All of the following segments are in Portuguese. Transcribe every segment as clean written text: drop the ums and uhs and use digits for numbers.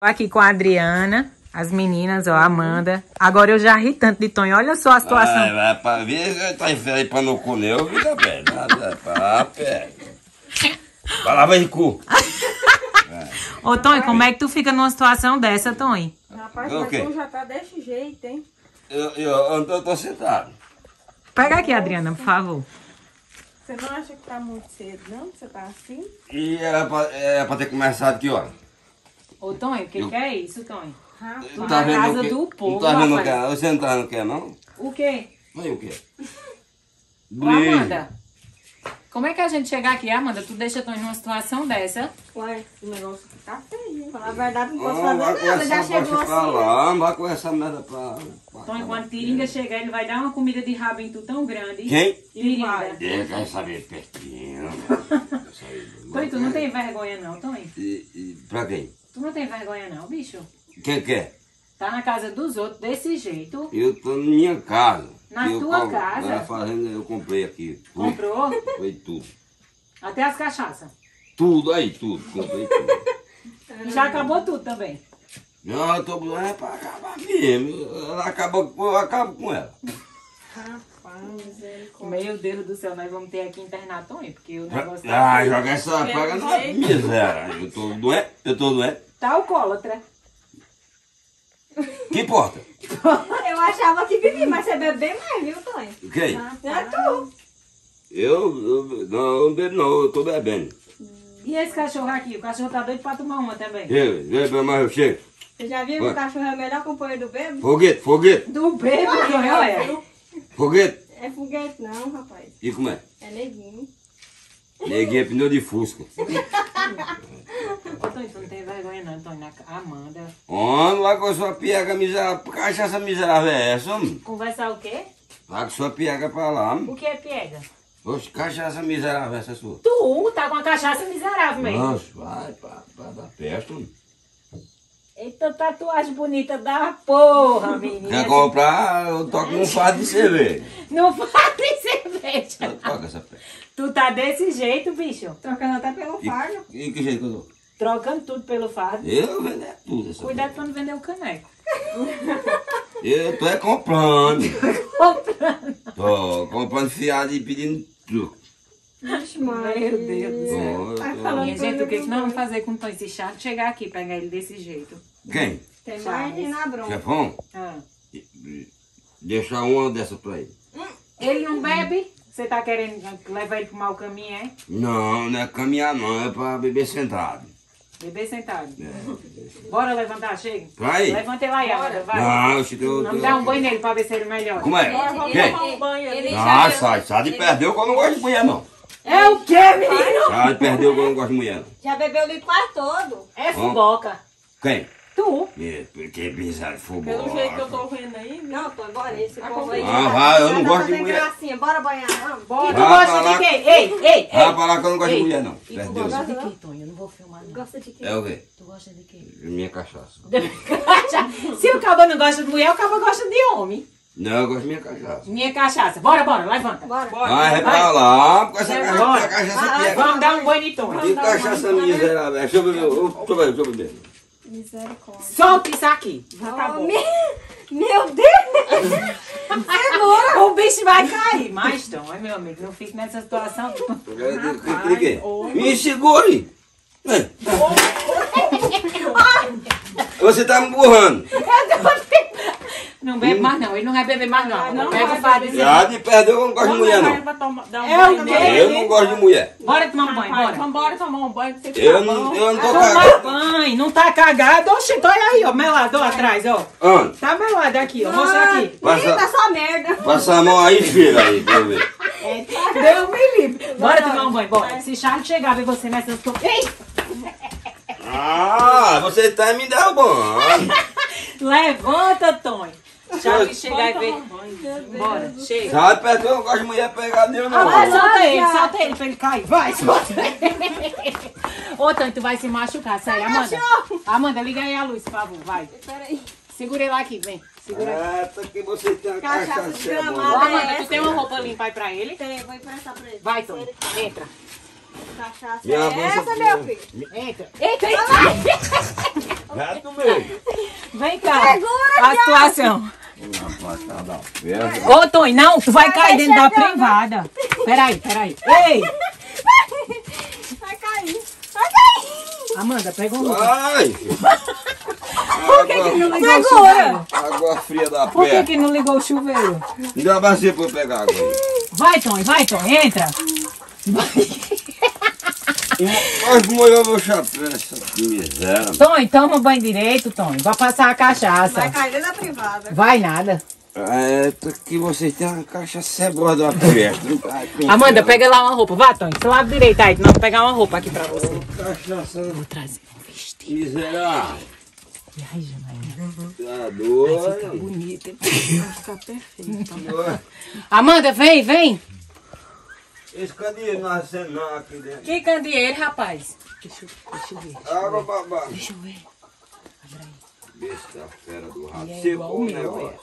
Aqui com a Adriana, as meninas, ó, a Amanda. Agora eu já ri tanto de Tonho, olha só a situação. Vai pra ver, tá enfiando aí pra não comer, eu fica bem. Vai lá, vai, cu. Ô, Tonho, como é que tu fica numa situação dessa, Tonho? Rapaz, mas tu já tá desse jeito, hein? Eu tô sentado. Pega aqui, Adriana, por favor. Você não acha que tá muito cedo, não? Você tá assim? E era pra ter começado aqui, ó. Ô, Tonho, o que é isso, Tonho? Não tá vendo casa o quê? do povo, Não tá vendo o rapaz. quê? Você não tá vendo o quê, não? O quê? Aí o quê? Ô, Amanda, como é que a gente chegar aqui, Amanda? Tu deixa Tonho numa situação dessa? Ué, o negócio aqui tá feio, hein? Falar a verdade, não posso Vai fazer nada. Já chegou pra assim. lá, não vai com essa merda pra Tonho, quando Tiringa chegar, ele vai dar uma comida de rabo em tu tão grande. Quem? Tiringa. Deixa eu saber pertinho. Tonho, tu não tem vergonha não, Tonho? Pra quem? Tu não tem vergonha não, bicho? Quem quer? Tá na casa dos outros desse jeito. Eu tô na minha casa. Na tua casa? Na fazenda eu comprei aqui. Tudo. Comprou? Foi tudo. Até as cachaças. Tudo aí, tudo. Comprei tudo. E já acabou tudo também. Não, eu tô é pra acabar mesmo. Ela acaba, eu acabo com ela. Rapaz, misericórdia. Meu Deus do céu, nós vamos ter aqui internar Tonho, porque o negócio Ah, tá... joga essa praga na miséria. Eu tô doente, Tá alcoólatra. Que importa? Eu achava que bebia, mas você bebe bem mais, viu, Tonho? Quem? É tu. Não bebo não, eu tô bebendo. E esse cachorro aqui? O cachorro tá doido pra tomar uma também. Bebe mais eu chego. Você já viu que o cachorro é o melhor companheiro do bebo? Foguete. Do bêbado, Tonho, olha. Foguete. É foguete não, rapaz. E como é? É neguinho. Neguinho é pneu de fusca. Ô, Tonho, tu não tem vergonha não, Tonho. Amanda. Homem, vai com sua piega miserável. Que cachaça miserável é essa, homem? Conversar o quê? Vai com sua piega pra lá, homem. O que é piega? Oxe, cachaça miserável essa sua. Tu tá com a cachaça miserável mesmo. Nossa, vai pra dar festa, homem. Eita tatuagem bonita da porra, menina. Quer comprar, eu toco um fardo de cerveja. Não faz cerveja. Eu toco essa festa. Tu tá desse jeito, bicho. Trocando até pelo fardo. E que jeito que eu tô? Trocando tudo pelo fardo. Eu vendo é tudo essa Cuidado pra não vender o caneco. Eu tô é comprando. Tô comprando fiado e pedindo truque. Vixe, Meu Deus do céu. Tá falando Minha gente, o que tudo nós vamos fazer com o Tonho? Esse chato chegar aqui e pegar ele desse jeito. Quem? Tem mais de na bronca. Chefão? Ah. Deixa uma dessa pra ele. Ele não bebe? Você tá querendo levar ele pro mau caminho, é? Não, não é caminhar não, é pra beber sentado. Beber sentado. Bora levantar, chega. Vai. Levanta ele aí, Amanda, vai. Não, eu Vamos dar um banho nele pra ver se ele melhora. Como é? Vamos Quem? tomar um banho ali. Ah, sai de perdeu que eu não gosto de mulher não. É o quê, menino? Sai de perdeu que eu não gosto de mulher não. Já bebeu o litro quase todo. É fuboca. Quem? Tu. Que bizarro, fogo. Pelo jeito que eu tô vendo aí. Não, tô agora esse povo aí. Ah, vai, eu não gosto de Tem mulher. gracinha. Bora banhar, vamos. E Bora. tu Vai gosta pra lá. de quem? Ei. Vai pra lá que eu não gosto de Ei. mulher não. E tu Perdeu. gosta de quem, Tonho? Eu não vou filmar não. Gosta de quê? É o quê? Tu gosta de quem? Minha cachaça. Se o cabo não gosta de mulher, o cabo gosta de homem. Não, eu gosto de minha cachaça. Minha cachaça. Bora, levanta. Bora. Vai pra lá, com essa Bora. cachaça piega. Vamos dar um banho de Tonho. Que cachaça miserável. Deixa eu beber, deixa eu beber. Misericórdia. Solta isso aqui. Já tá bom. Meu Deus! Segura. O bicho vai cair. Mas, Tonho, meu amigo, não fique nessa situação. Que quê? Me segure! Você tá me empurrando. Não bebe mais não. Ele não vai beber mais não. Pega o fardo. Já de perdeu, eu não gosto de mulher não. É o quê? Eu não gosto de mulher. Bora tomar um banho, bora. Vambora tomar um banho pra você Eu não tô Tomar cagado. banho, não tá cagado. Oxe, olha aí, ó, melado, ó, atrás, ó. Onde? Tá melado aqui, ó, mostra aqui. Eita, só merda. Passa a mão aí, filha, aí, pra eu ver. Deus me livre. Bora tomar um banho, bora. Se Charles chegar e você nessas coisas... Ei! Ah, você tá me derrubando. Levanta, Tonho. Charles chegar e ver... Bora, chega. Já de perdeu, eu não gosto de mulher pegada eu não. Vai, solta ele pra ele cair. Vai, solta ele. Ô, Tonho, tu vai se machucar, sério, Amanda. Amanda, liga aí a luz, por favor, vai. Peraí. Segura ele aqui, vem. Segura aí. Eita, que você tem uma Cachaça cachaça de é gramado. Ô, boa. Amanda, tu tem uma roupa limpa aí pra ele? Tem, vou emprestar pra ele. Vai, Tonho, entra. Cachaça Minha é bolsa essa, aqui, meu ó. filho? Entra. Eita, eita. Já tomei. Vem cá. A situação. Rapaz, tá da perna. Ô, Tonho, não, tu vai cair dentro da privada. Peraí. Ei, Vai cair. Vai cair. Amanda, pega um roupa. Ai! Por que não ligou o chuveiro? Água fria da Por perna. que não ligou o chuveiro? Me dá uma bacia pra eu pegar água aí. Vai, Tonho, entra. Mas molhou meu chapéu, essa miséria. Tonho, toma banho direito, Tonho. Vai passar a cachaça. Vai cair dentro da privada. Vai nada. É, que vocês têm uma caixa cebola de uma festa. Amanda, pega lá uma roupa. Vá, Tonho, seu lado direito aí. Não, vou pegar uma roupa aqui pra você. Cachaça Vou trazer um vestido. miserável. Ai, Janaína. Tá doido. Bonita. Vai ficar perfeito. Amanda, vem. Esse candeeiro não acende não aqui dentro. Que candeeiro, rapaz? Deixa eu ver. Água babá. Deixa eu ver. Besta fera do rato. É Secou igual o o meu, negócio.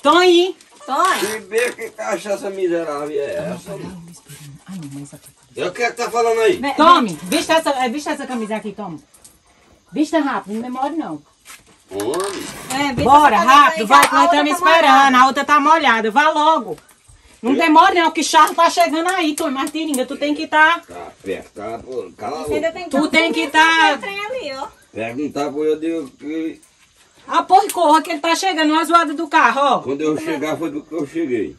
Tonho. Tony. E vê que cachaça miserável é essa? Ah, não, mas aqui. E o que é que tá falando aí? Tome, vista essa camisa aqui, toma. Vista rápido, não demore não. Homem. Vista Bora, essa camisa rápido, aí, vai que que nós estamos esperando. A outra tá molhada, vá logo. Não demore não, que Charles tá chegando aí, Tonho Martiringa. Tu tem que estar. Tá perto, tá? Pô, cala a Você ainda boca. tem Tu tem que Tem estar. trem ali, ó. Perguntar pro eu digo que Ah, porra, corra que ele tá chegando, uma zoada do carro, ó. quando eu chegar foi porque eu cheguei.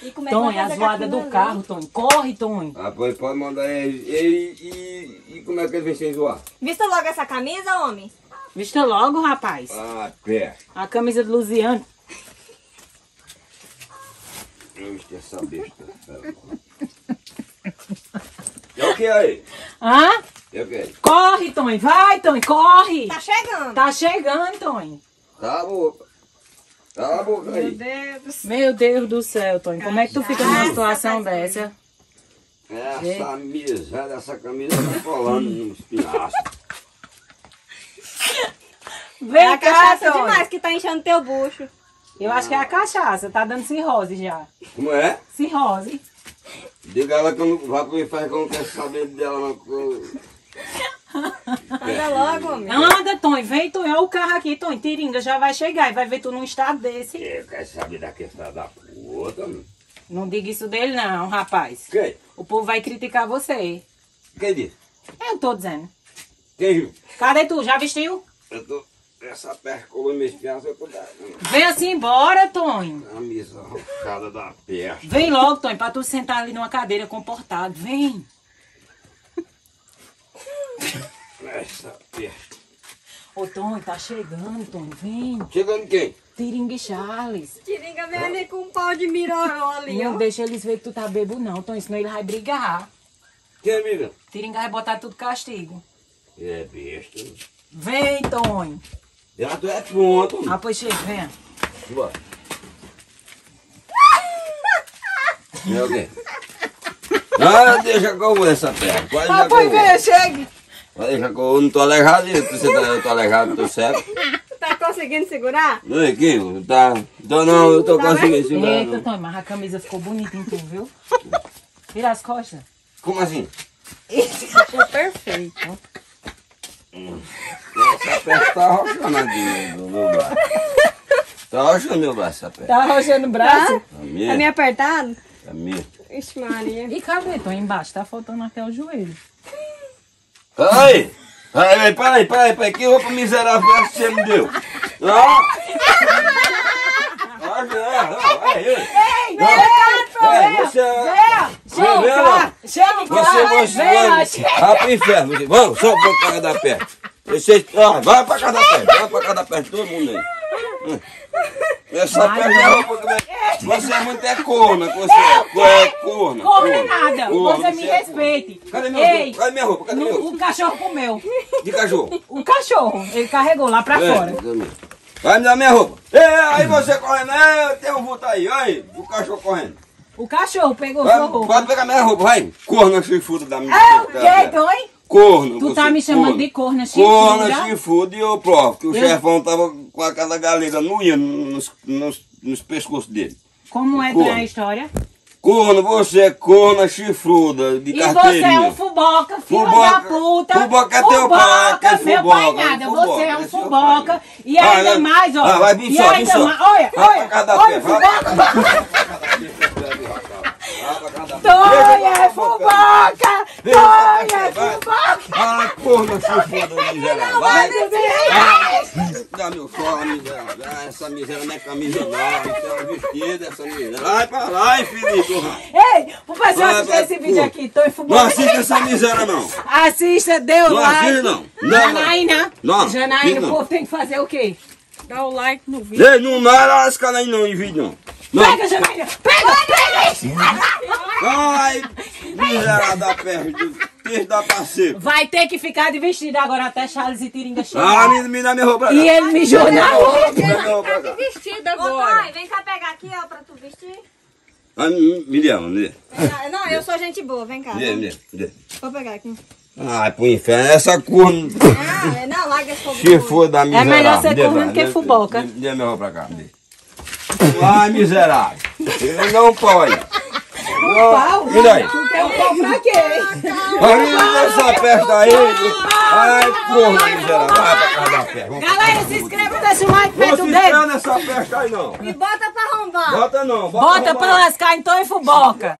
E começa Tonho, a a fazer zoada aquilo do ali. carro, Tonho. Corre, Tonho. Ah, pois pode mandar ele e como é que ele vem sem zoar? Vista logo essa camisa, homem. Vista logo, rapaz. Ah, perto. A camisa do Luciano. Eu estou essa besta. É o que aí? Hã? É o que? Corre, Tonho. Vai, Tonho, corre. Tá chegando. Tá chegando, Tonho. Cala a boca. Cala a boca Meu aí. Deus. Meu Deus do céu, Tonho. Como é que tu fica numa situação dessa? Essa miséria, essa camisa tá colando nos pinastros. É Vem a cá, cachaça Tonho. demais que tá enchendo teu bucho. Eu acho que é a cachaça. Tá dando cirrose já. Como é? Cirrose. Diga ela que eu não vá pro inferno que eu não quero saber dela. Não. Anda logo, homem. Anda, Tonho. Vem, Tonho. Olha o carro aqui, Tonho. Tiringa já vai chegar e vai ver tu num estado desse. Eu quero saber daquele filho da puta, mano. Não diga isso dele não, rapaz. Quem? O povo vai criticar você. Quem disse? Eu tô dizendo. Quem viu? Cadê tu? Já vestiu? Eu tô... Essa perna colou minhas fianças, eu tô dando. Vem assim embora, Tonho. Camisa arrancada da perna. Vem logo, Tonho, pra tu sentar ali numa cadeira comportado. Vem. Essa perna. Ô, Tonho, tá chegando, Tonho. Vem. Chegando quem? Tiringa e Charles. Tiringa vem ali com um pau de miroró ali, Não ó. deixa eles ver que tu tá bebo não, Tonho, senão ele vai brigar. Quem, amiga? Tiringa vai botar tudo castigo. É besta. Vem, Tonho. Já tu é pronto. Ah, pois chega, vem. Bora. É o quê? Ah, deixa que eu vou essa perna. Pode Ah, deixar que pois eu vou. vem, chegue. Pode deixar que eu não tô aleijado. Eu tô aleijado, tô cego. Tá conseguindo segurar? Não é aqui? Tá. Então não, eu tô conseguindo segurar. Eita, não. Tonho, mas a camisa ficou bonita em tu, viu? Vira as costas. Como assim? Ficou perfeito. Essa perna tá roxando aqui no meu braço. Tá roxando meu braço, essa perna. Tá arrochando o braço? A Tá minha? meio apertado? A minha. Ixi, Maria. E cadê, Tonho? Embaixo, tá faltando até o joelho. Ai! Ai, peraí, que roupa miserável foi essa que você me deu? Não! Vai pro inferno, você. Vamos, só pra casa da perna. Vai pra casa da perna, todo mundo aí. Essa perna é roupa que você é muito corna, você é corna. Corre nada, você me respeite. Cadê Ei, minha roupa? Cadê minha roupa? o cachorro comeu. De cachorro. O cachorro, ele carregou lá pra fora. Vai me dar minha roupa. Aí você correndo, tem um vulto aí, o cachorro correndo. O cachorro pegou sua roupa. Pode pegar minha roupa, vai. Corna chifruda da minha É o quê, Tonho? Corno. Tu tá me chamando de corna Corna chifruda? chifruda e eu provo que o chefão tava com aquela galega nuia nos pescoços dele. Como é Corno. a história? Corno, você é corna chifruda de E você carteirinha. é um fuboca, filho Fuboca. da puta. Fuboca é teu pai, que é meu fuboca, pai nada. fuboca, Você é um é seu fuboca. pai. E ainda Vai, mais, ó. vai, vem e só, vem ainda só. mais. Olha, Vai pra cada olha, pé, olha, vai. fuboca. Tonha é fuboca. Tonha é fuboca. Ah, corna chifruda miserável. Vai. Dá meu fora, miserável. Ah, essa miséria não é camisa não. Isso é um vestido, essa miséria. Vai pra lá, infeliz. Ei, o pessoal Vai, assistir vai, esse vídeo pô. aqui, Tonha Não fuboca. assista essa miséria não. Assista, dê o Não like. assiste não. Janaína. Não, Janaína, não. o povo tem que fazer o quê? Dá o like no vídeo. Ei, não vai lá esse canal aí não, em vídeo não. Não. Pega, Janaína. Pega. Ai, miserável da perna, texto da parceira. Vai ter que ficar de vestido agora até Charles e Tiringa Ah, chegar. me dá minha roupa. E ele mijou na roupa. Me dá minha roupa. Vestido Ô, agora. pai, vem cá pegar aqui, ó, pra tu vestir. Ah, me dê, me dê. Não, eu sou gente boa, vem cá. Me dê. Vou pegar aqui. Ai, pro inferno, essa corno. Não, larga esse fogo. Se for da miserável. melhor ser Me dê, corno vai, do que dê, fuboca. Dê minha roupa pra cá, me dê. Ai, miserável. Ele não pode. Não, me dá aí. Quer um pau pra quê? Olha essa festa aí. Ai, corno miserável. Vai pra casa da festa. Galera, se inscreva, deixa o like Não perto se do dedo. inscreva nessa festa aí não. E bota pra arrombar. Bota não. Bota pra lascar em Tonha e fuboca.